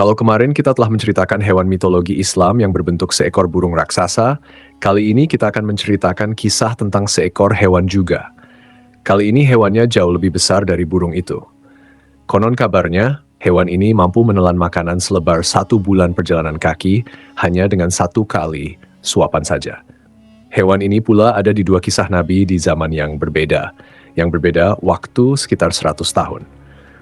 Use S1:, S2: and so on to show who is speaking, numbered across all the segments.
S1: Kalau kemarin kita telah menceritakan hewan mitologi Islam yang berbentuk seekor burung raksasa, kali ini kita akan menceritakan kisah tentang seekor hewan juga. Kali ini hewannya jauh lebih besar dari burung itu. Konon kabarnya, hewan ini mampu menelan makanan selebar 1 bulan perjalanan kaki hanya dengan 1 kali suapan saja. Hewan ini pula ada di 2 kisah Nabi di zaman yang berbeda waktu sekitar 100 tahun.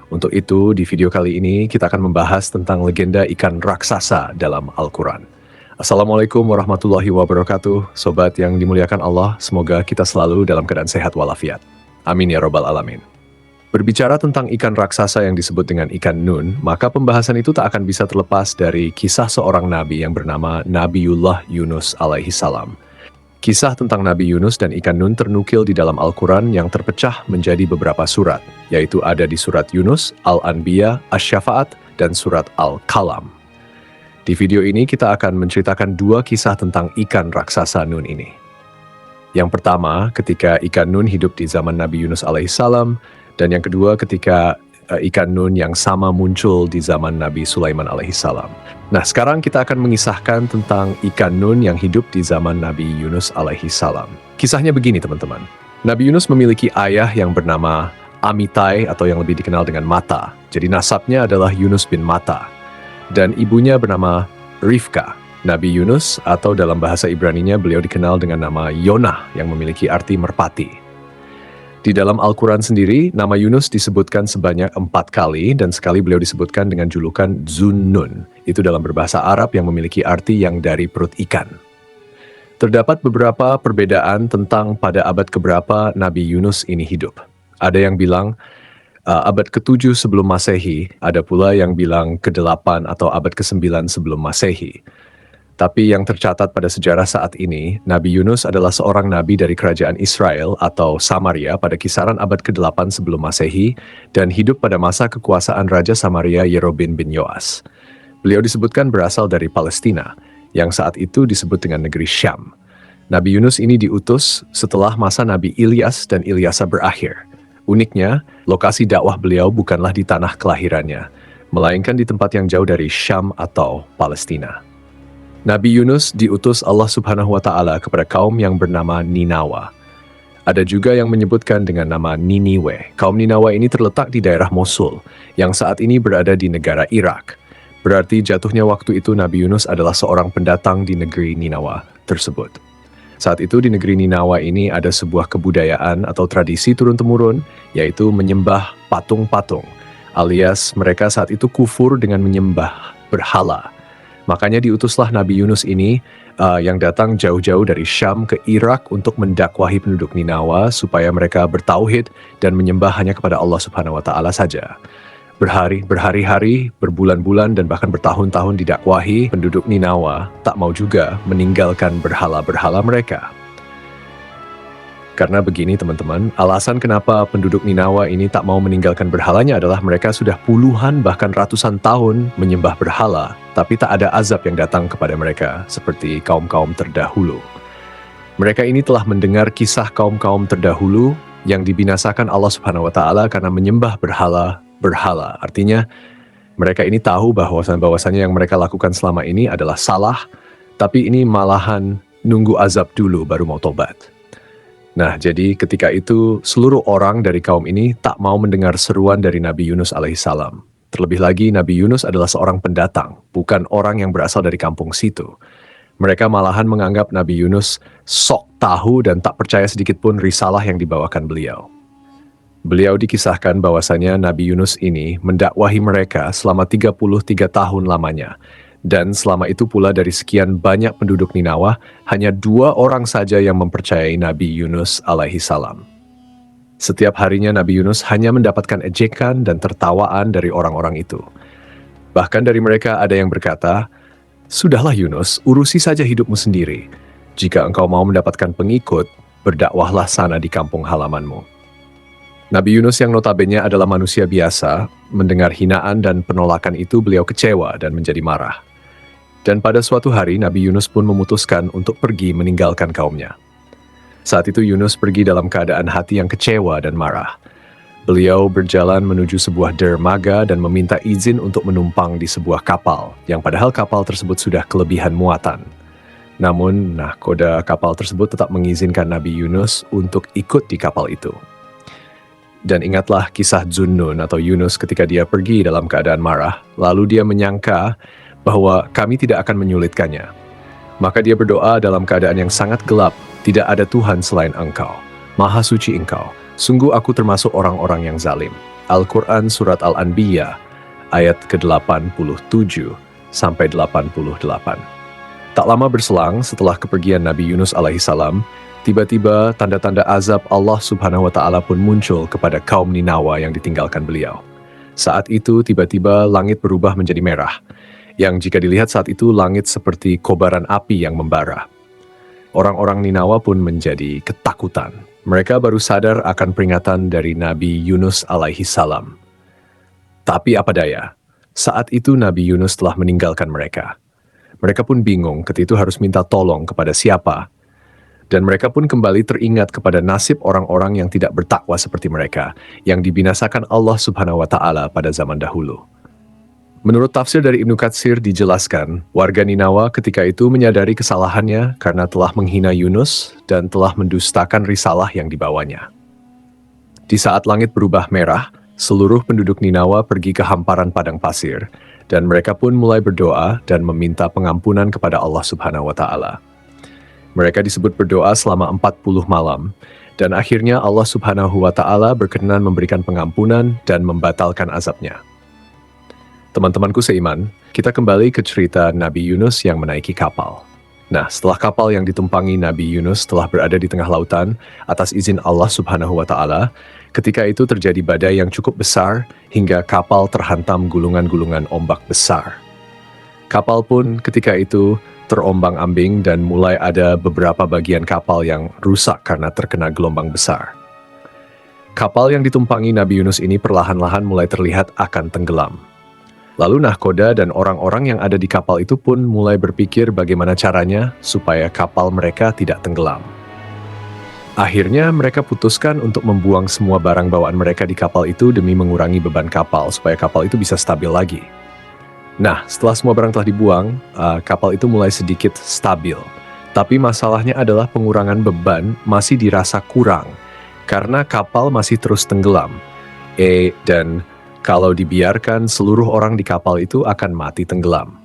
S1: Untuk itu, di video kali ini kita akan membahas tentang legenda ikan raksasa dalam Al-Quran. Assalamualaikum warahmatullahi wabarakatuh, sobat yang dimuliakan Allah, semoga kita selalu dalam keadaan sehat walafiat. Amin ya robbal alamin. Berbicara tentang ikan raksasa yang disebut dengan ikan Nun, maka pembahasan itu tak akan bisa terlepas dari kisah seorang nabi yang bernama Nabiullah Yunus alaihi salam. Kisah tentang Nabi Yunus dan ikan Nun ternukil di dalam Al-Quran yang terpecah menjadi beberapa surat, yaitu ada di surat Yunus, Al-Anbiya, Asy-Syafa'at, dan surat Al-Qalam. Di video ini kita akan menceritakan 2 kisah tentang ikan raksasa Nun ini. Yang pertama, ketika ikan Nun hidup di zaman Nabi Yunus alaihissalam, dan yang kedua ketika ikan Nun yang sama muncul di zaman Nabi Sulaiman alaihissalam. Nah, sekarang kita akan mengisahkan tentang ikan Nun yang hidup di zaman Nabi Yunus alaihissalam. Kisahnya begini, teman-teman. Nabi Yunus memiliki ayah yang bernama Amitai atau yang lebih dikenal dengan Mata. Jadi nasabnya adalah Yunus bin Mata. Dan ibunya bernama Rifka. Nabi Yunus atau dalam bahasa Ibraninya beliau dikenal dengan nama Yonah yang memiliki arti merpati. Di dalam Al-Quran sendiri, nama Yunus disebutkan sebanyak 4 kali dan sekali beliau disebutkan dengan julukan Zunnun. Itu dalam berbahasa Arab yang memiliki arti yang dari perut ikan. Terdapat beberapa perbedaan tentang pada abad keberapa Nabi Yunus ini hidup. Ada yang bilang abad ke-7 sebelum Masehi, ada pula yang bilang ke-8 atau abad ke-9 sebelum Masehi. Tapi yang tercatat pada sejarah saat ini, Nabi Yunus adalah seorang nabi dari kerajaan Israel atau Samaria pada kisaran abad ke-8 sebelum Masehi dan hidup pada masa kekuasaan Raja Samaria Yerobeam bin Yoas. Beliau disebutkan berasal dari Palestina, yang saat itu disebut dengan negeri Syam. Nabi Yunus ini diutus setelah masa Nabi Ilyas dan Ilyasa berakhir. Uniknya, lokasi dakwah beliau bukanlah di tanah kelahirannya, melainkan di tempat yang jauh dari Syam atau Palestina. Nabi Yunus diutus Allah Subhanahu wa Ta'ala kepada kaum yang bernama Ninawa. Ada juga yang menyebutkan dengan nama Niniwe. Kaum Ninawa ini terletak di daerah Mosul, yang saat ini berada di negara Irak. Berarti jatuhnya waktu itu Nabi Yunus adalah seorang pendatang di negeri Ninawa tersebut. Saat itu di negeri Ninawa ini ada sebuah kebudayaan atau tradisi turun-temurun, yaitu menyembah patung-patung, alias mereka saat itu kufur dengan menyembah berhala. Makanya diutuslah Nabi Yunus ini yang datang jauh-jauh dari Syam ke Irak untuk mendakwahi penduduk Ninawa supaya mereka bertauhid dan menyembah hanya kepada Allah Subhanahu wa Ta'ala saja. Berhari-hari, berbulan-bulan dan bahkan bertahun-tahun didakwahi, penduduk Ninawa tak mau juga meninggalkan berhala-berhala mereka. Karena begini teman-teman, alasan kenapa penduduk Ninawa ini tak mau meninggalkan berhalanya adalah mereka sudah puluhan bahkan ratusan tahun menyembah berhala, tapi tak ada azab yang datang kepada mereka seperti kaum-kaum terdahulu. Mereka ini telah mendengar kisah kaum-kaum terdahulu yang dibinasakan Allah Subhanahu wa Ta'ala karena menyembah berhala. Artinya, mereka ini tahu bahwasannya yang mereka lakukan selama ini adalah salah, tapi ini malahan nunggu azab dulu baru mau tobat. Nah, jadi ketika itu seluruh orang dari kaum ini tak mau mendengar seruan dari Nabi Yunus alaihissalam. Terlebih lagi Nabi Yunus adalah seorang pendatang, bukan orang yang berasal dari kampung situ. Mereka malahan menganggap Nabi Yunus sok tahu dan tak percaya sedikit pun risalah yang dibawakan beliau. Beliau dikisahkan bahwasanya Nabi Yunus ini mendakwahi mereka selama 33 tahun lamanya. Dan selama itu pula dari sekian banyak penduduk Ninawa, hanya 2 orang saja yang mempercayai Nabi Yunus alaihissalam. Setiap harinya Nabi Yunus hanya mendapatkan ejekan dan tertawaan dari orang-orang itu. Bahkan dari mereka ada yang berkata, "Sudahlah Yunus, urusi saja hidupmu sendiri. Jika engkau mau mendapatkan pengikut, berdakwahlah sana di kampung halamanmu." Nabi Yunus yang notabene adalah manusia biasa, mendengar hinaan dan penolakan itu beliau kecewa dan menjadi marah. Dan pada suatu hari Nabi Yunus pun memutuskan untuk pergi meninggalkan kaumnya. Saat itu Yunus pergi dalam keadaan hati yang kecewa dan marah. Beliau berjalan menuju sebuah dermaga dan meminta izin untuk menumpang di sebuah kapal, yang padahal kapal tersebut sudah kelebihan muatan. Namun, nahkoda kapal tersebut tetap mengizinkan Nabi Yunus untuk ikut di kapal itu. Dan ingatlah kisah Zunnun atau Yunus ketika dia pergi dalam keadaan marah, lalu dia menyangka bahwa kami tidak akan menyulitkannya. Maka dia berdoa dalam keadaan yang sangat gelap, tidak ada Tuhan selain Engkau, Maha Suci Engkau. Sungguh aku termasuk orang-orang yang zalim. Al-Quran Surat Al-Anbiya, ayat ke-87 sampai 88. Tak lama berselang setelah kepergian Nabi Yunus alaihissalam, tiba-tiba tanda-tanda azab Allah Subhanahu wa Ta'ala pun muncul kepada kaum Ninawa yang ditinggalkan beliau. Saat itu tiba-tiba langit berubah menjadi merah, yang jika dilihat saat itu langit seperti kobaran api yang membara. Orang-orang Ninawa pun menjadi ketakutan. Mereka baru sadar akan peringatan dari Nabi Yunus alaihissalam. Tapi apa daya, saat itu Nabi Yunus telah meninggalkan mereka. Mereka pun bingung ketika itu harus minta tolong kepada siapa. Dan mereka pun kembali teringat kepada nasib orang-orang yang tidak bertakwa seperti mereka, yang dibinasakan Allah Subhanahu wa Ta'ala pada zaman dahulu. Menurut tafsir dari Ibnu Katsir dijelaskan, warga Ninawa ketika itu menyadari kesalahannya karena telah menghina Yunus dan telah mendustakan risalah yang dibawanya. Di saat langit berubah merah, seluruh penduduk Ninawa pergi ke hamparan padang pasir, dan mereka pun mulai berdoa dan meminta pengampunan kepada Allah Subhanahu wa Ta'ala. Mereka disebut berdoa selama 40 malam, dan akhirnya Allah Subhanahu wa Ta'ala berkenan memberikan pengampunan dan membatalkan azabnya. Teman-temanku seiman, kita kembali ke cerita Nabi Yunus yang menaiki kapal. Nah, setelah kapal yang ditumpangi Nabi Yunus telah berada di tengah lautan atas izin Allah Subhanahu wa Ta'ala, ketika itu terjadi badai yang cukup besar hingga kapal terhantam gulungan-gulungan ombak besar. Kapal pun ketika itu terombang-ambing dan mulai ada beberapa bagian kapal yang rusak karena terkena gelombang besar. Kapal yang ditumpangi Nabi Yunus ini perlahan-lahan mulai terlihat akan tenggelam. Lalu nahkoda dan orang-orang yang ada di kapal itu pun mulai berpikir bagaimana caranya supaya kapal mereka tidak tenggelam. Akhirnya mereka putuskan untuk membuang semua barang bawaan mereka di kapal itu demi mengurangi beban kapal supaya kapal itu bisa stabil lagi. Nah, setelah semua barang telah dibuang, kapal itu mulai sedikit stabil. Tapi masalahnya adalah pengurangan beban masih dirasa kurang karena kapal masih terus tenggelam. Dan kalau dibiarkan, seluruh orang di kapal itu akan mati tenggelam.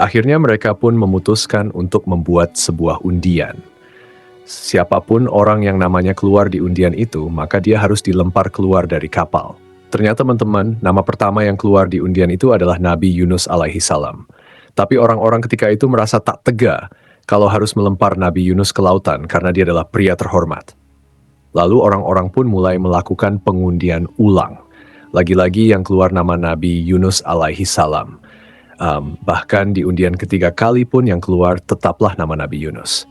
S1: Akhirnya mereka pun memutuskan untuk membuat sebuah undian. Siapapun orang yang namanya keluar di undian itu, maka dia harus dilempar keluar dari kapal. Ternyata teman-teman, nama pertama yang keluar di undian itu adalah Nabi Yunus alaihissalam. Tapi orang-orang ketika itu merasa tak tega kalau harus melempar Nabi Yunus ke lautan karena dia adalah pria terhormat. Lalu orang-orang pun mulai melakukan pengundian ulang. Lagi-lagi yang keluar nama Nabi Yunus alaihissalam. Bahkan di undian ketiga kali pun yang keluar tetaplah nama Nabi Yunus.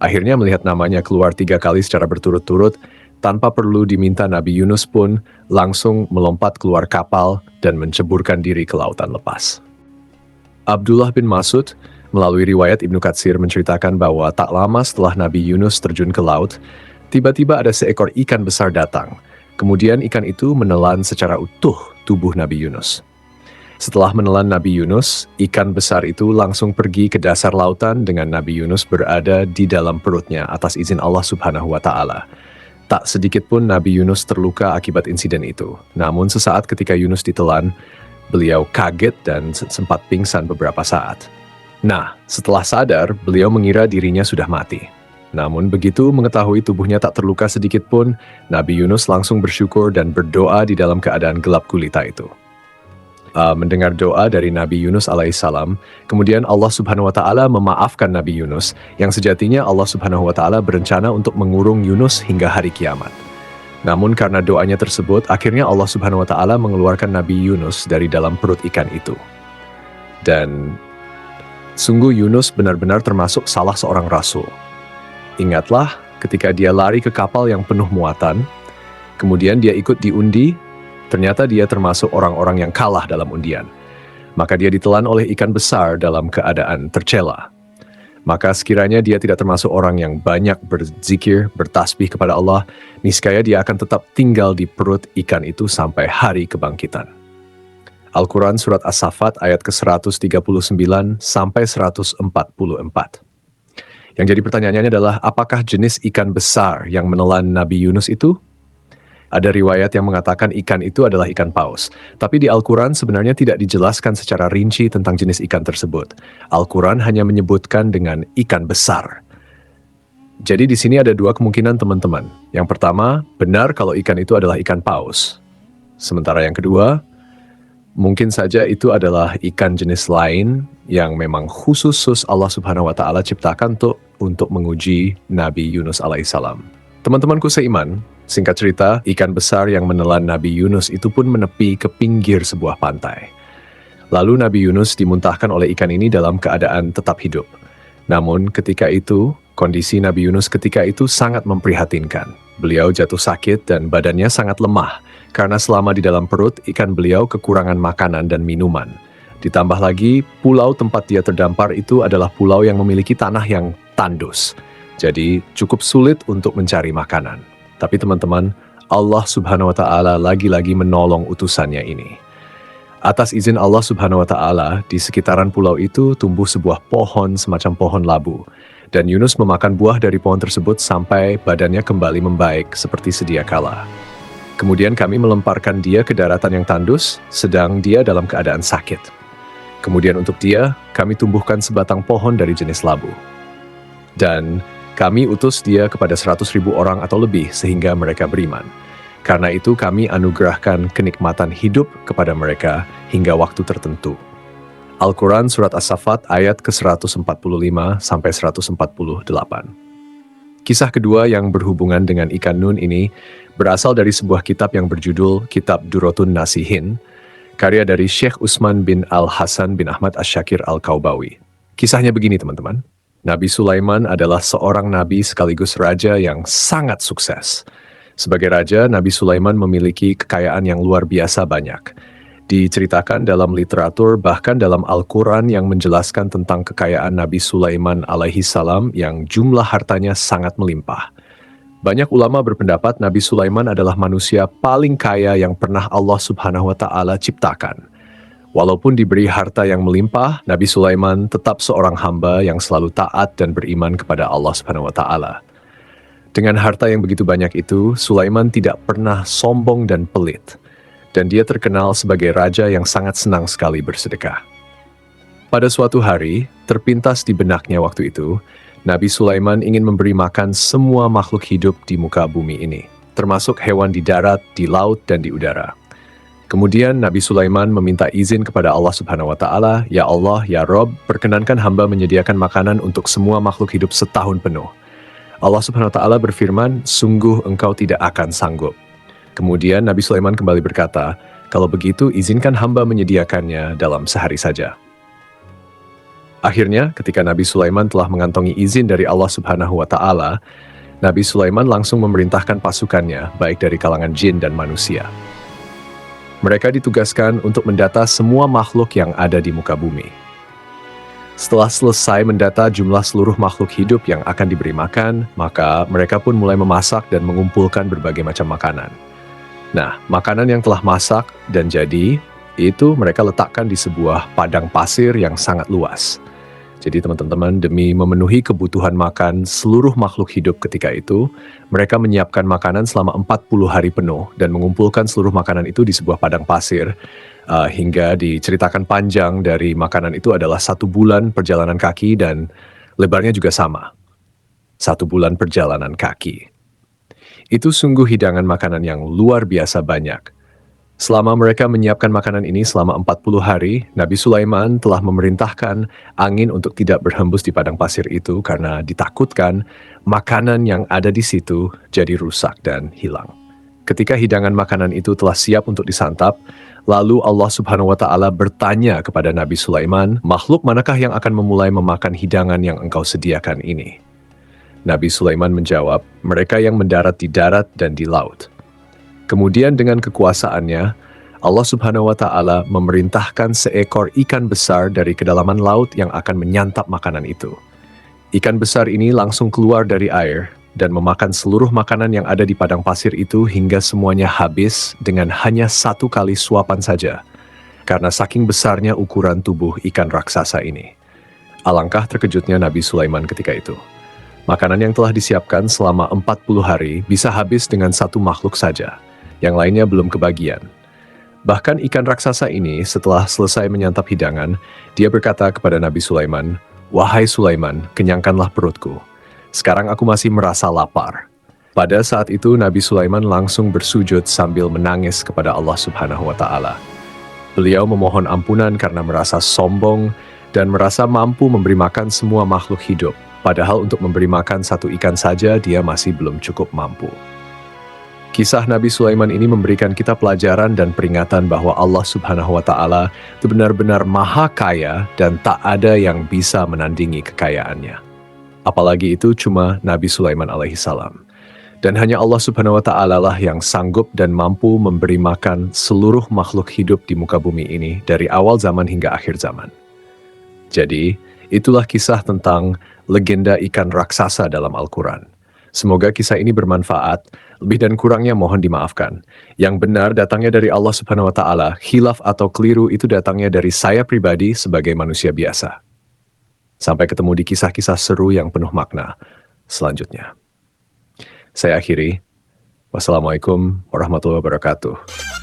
S1: Akhirnya melihat namanya keluar 3 kali secara berturut-turut, tanpa perlu diminta Nabi Yunus pun langsung melompat keluar kapal dan menceburkan diri ke lautan lepas. Abdullah bin Mas'ud melalui riwayat Ibnu Katsir menceritakan bahwa tak lama setelah Nabi Yunus terjun ke laut, tiba-tiba ada seekor ikan besar datang. Kemudian ikan itu menelan secara utuh tubuh Nabi Yunus. Setelah menelan Nabi Yunus, ikan besar itu langsung pergi ke dasar lautan dengan Nabi Yunus berada di dalam perutnya atas izin Allah Subhanahu wa Ta'ala. Tak sedikit pun Nabi Yunus terluka akibat insiden itu. Namun sesaat ketika Yunus ditelan, beliau kaget dan sempat pingsan beberapa saat. Nah, setelah sadar, beliau mengira dirinya sudah mati. Namun begitu mengetahui tubuhnya tak terluka sedikit pun, Nabi Yunus langsung bersyukur dan berdoa di dalam keadaan gelap gulita itu. Mendengar doa dari Nabi Yunus alaihissalam, kemudian Allah Subhanahu wa Ta'ala memaafkan Nabi Yunus, yang sejatinya Allah Subhanahu wa Ta'ala berencana untuk mengurung Yunus hingga hari kiamat. Namun karena doanya tersebut, akhirnya Allah Subhanahu wa Ta'ala mengeluarkan Nabi Yunus dari dalam perut ikan itu. Dan sungguh Yunus benar-benar termasuk salah seorang rasul. Ingatlah ketika dia lari ke kapal yang penuh muatan, kemudian dia ikut diundi, ternyata dia termasuk orang-orang yang kalah dalam undian. Maka dia ditelan oleh ikan besar dalam keadaan tercela. Maka sekiranya dia tidak termasuk orang yang banyak berzikir, bertasbih kepada Allah, niscaya dia akan tetap tinggal di perut ikan itu sampai hari kebangkitan. Al-Quran Surat As-Saffat ayat ke-139 sampai 144. Yang jadi pertanyaannya adalah, apakah jenis ikan besar yang menelan Nabi Yunus itu? Ada riwayat yang mengatakan ikan itu adalah ikan paus. Tapi di Al-Quran sebenarnya tidak dijelaskan secara rinci tentang jenis ikan tersebut. Al-Quran hanya menyebutkan dengan ikan besar. Jadi di sini ada dua kemungkinan teman-teman. Yang pertama, benar kalau ikan itu adalah ikan paus. Sementara yang kedua, mungkin saja itu adalah ikan jenis lain yang memang khusus Allah Subhanahu wa Ta'ala ciptakan untuk menguji Nabi Yunus alaihissalam. Teman-temanku seiman, singkat cerita, ikan besar yang menelan Nabi Yunus itu pun menepi ke pinggir sebuah pantai. Lalu Nabi Yunus dimuntahkan oleh ikan ini dalam keadaan tetap hidup. Namun ketika itu, kondisi Nabi Yunus ketika itu sangat memprihatinkan. Beliau jatuh sakit dan badannya sangat lemah, karena selama di dalam perut ikan beliau kekurangan makanan dan minuman. Ditambah lagi, pulau tempat dia terdampar itu adalah pulau yang memiliki tanah yang tandus. Jadi cukup sulit untuk mencari makanan. Tapi teman-teman, Allah Subhanahu wa Ta'ala lagi-lagi menolong utusannya ini. Atas izin Allah Subhanahu wa Ta'ala, di sekitaran pulau itu tumbuh sebuah pohon semacam pohon labu. Dan Yunus memakan buah dari pohon tersebut sampai badannya kembali membaik seperti sedia kala. Kemudian kami melemparkan dia ke daratan yang tandus, sedang dia dalam keadaan sakit. Kemudian untuk dia, kami tumbuhkan sebatang pohon dari jenis labu. Dan kami utus dia kepada 100.000 orang atau lebih sehingga mereka beriman. Karena itu kami anugerahkan kenikmatan hidup kepada mereka hingga waktu tertentu. Al-Quran Surat As-Saffat ayat ke-145 sampai 148. Kisah kedua yang berhubungan dengan ikan nun ini berasal dari sebuah kitab yang berjudul Kitab Durratun Nasihin, karya dari Syekh Utsman bin Al-Hasan bin Ahmad Asy-Syakir Al-Kaubawi. Kisahnya begini teman-teman. Nabi Sulaiman adalah seorang nabi sekaligus raja yang sangat sukses. Sebagai raja, Nabi Sulaiman memiliki kekayaan yang luar biasa banyak. Diceritakan dalam literatur, bahkan dalam Al-Quran yang menjelaskan tentang kekayaan Nabi Sulaiman alaihi salam yang jumlah hartanya sangat melimpah. Banyak ulama berpendapat Nabi Sulaiman adalah manusia paling kaya yang pernah Allah Subhanahu wa Ta'ala ciptakan. Walaupun diberi harta yang melimpah, Nabi Sulaiman tetap seorang hamba yang selalu taat dan beriman kepada Allah Subhanahu wa Ta'ala. Dengan harta yang begitu banyak itu, Sulaiman tidak pernah sombong dan pelit. Dan dia terkenal sebagai raja yang sangat senang sekali bersedekah. Pada suatu hari, terpintas di benaknya waktu itu, Nabi Sulaiman ingin memberi makan semua makhluk hidup di muka bumi ini, termasuk hewan di darat, di laut, dan di udara. Kemudian Nabi Sulaiman meminta izin kepada Allah Subhanahu wa Ta'ala, "Ya Allah, ya Rob, perkenankan hamba menyediakan makanan untuk semua makhluk hidup setahun penuh." Allah Subhanahu wa Ta'ala berfirman, "Sungguh engkau tidak akan sanggup." Kemudian Nabi Sulaiman kembali berkata, "Kalau begitu izinkan hamba menyediakannya dalam sehari saja." Akhirnya, ketika Nabi Sulaiman telah mengantongi izin dari Allah Subhanahu wa Ta'ala, Nabi Sulaiman langsung memerintahkan pasukannya, baik dari kalangan jin dan manusia. Mereka ditugaskan untuk mendata semua makhluk yang ada di muka bumi. Setelah selesai mendata jumlah seluruh makhluk hidup yang akan diberi makan, maka mereka pun mulai memasak dan mengumpulkan berbagai macam makanan. Nah, makanan yang telah masak dan jadi, itu mereka letakkan di sebuah padang pasir yang sangat luas. Jadi teman-teman, demi memenuhi kebutuhan makan seluruh makhluk hidup ketika itu, mereka menyiapkan makanan selama 40 hari penuh dan mengumpulkan seluruh makanan itu di sebuah padang pasir, hingga diceritakan panjang dari makanan itu adalah 1 bulan perjalanan kaki dan lebarnya juga sama. 1 bulan perjalanan kaki. Itu sungguh hidangan makanan yang luar biasa banyak. Selama mereka menyiapkan makanan ini selama 40 hari, Nabi Sulaiman telah memerintahkan angin untuk tidak berhembus di padang pasir itu karena ditakutkan makanan yang ada di situ jadi rusak dan hilang. Ketika hidangan makanan itu telah siap untuk disantap, lalu Allah Subhanahu wa Ta'ala bertanya kepada Nabi Sulaiman, "Makhluk manakah yang akan memulai memakan hidangan yang engkau sediakan ini?" Nabi Sulaiman menjawab, "Mereka yang mendarat di darat dan di laut." Kemudian dengan kekuasaannya, Allah Subhanahu wa Ta'ala memerintahkan seekor ikan besar dari kedalaman laut yang akan menyantap makanan itu. Ikan besar ini langsung keluar dari air dan memakan seluruh makanan yang ada di padang pasir itu hingga semuanya habis dengan hanya satu kali suapan saja, karena saking besarnya ukuran tubuh ikan raksasa ini. Alangkah terkejutnya Nabi Sulaiman ketika itu. Makanan yang telah disiapkan selama 40 hari bisa habis dengan satu makhluk saja, yang lainnya belum kebagian. Bahkan ikan raksasa ini setelah selesai menyantap hidangan, dia berkata kepada Nabi Sulaiman, "Wahai Sulaiman, kenyangkanlah perutku. Sekarang aku masih merasa lapar." Pada saat itu Nabi Sulaiman langsung bersujud sambil menangis kepada Allah Subhanahu wa Ta'ala. Beliau memohon ampunan karena merasa sombong dan merasa mampu memberi makan semua makhluk hidup. Padahal untuk memberi makan satu ikan saja dia masih belum cukup mampu. Kisah Nabi Sulaiman ini memberikan kita pelajaran dan peringatan bahwa Allah Subhanahu wa Ta'ala itu benar-benar maha kaya dan tak ada yang bisa menandingi kekayaannya. Apalagi itu cuma Nabi Sulaiman alaihissalam. Dan hanya Allah Subhanahu wa Ta'ala lah yang sanggup dan mampu memberi makan seluruh makhluk hidup di muka bumi ini dari awal zaman hingga akhir zaman. Jadi, itulah kisah tentang legenda ikan raksasa dalam Al-Quran. Semoga kisah ini bermanfaat, lebih dan kurangnya mohon dimaafkan. Yang benar datangnya dari Allah Subhanahu wa Ta'ala, khilaf atau keliru itu datangnya dari saya pribadi sebagai manusia biasa. Sampai ketemu di kisah-kisah seru yang penuh makna selanjutnya. Saya akhiri. Wassalamualaikum warahmatullahi wabarakatuh.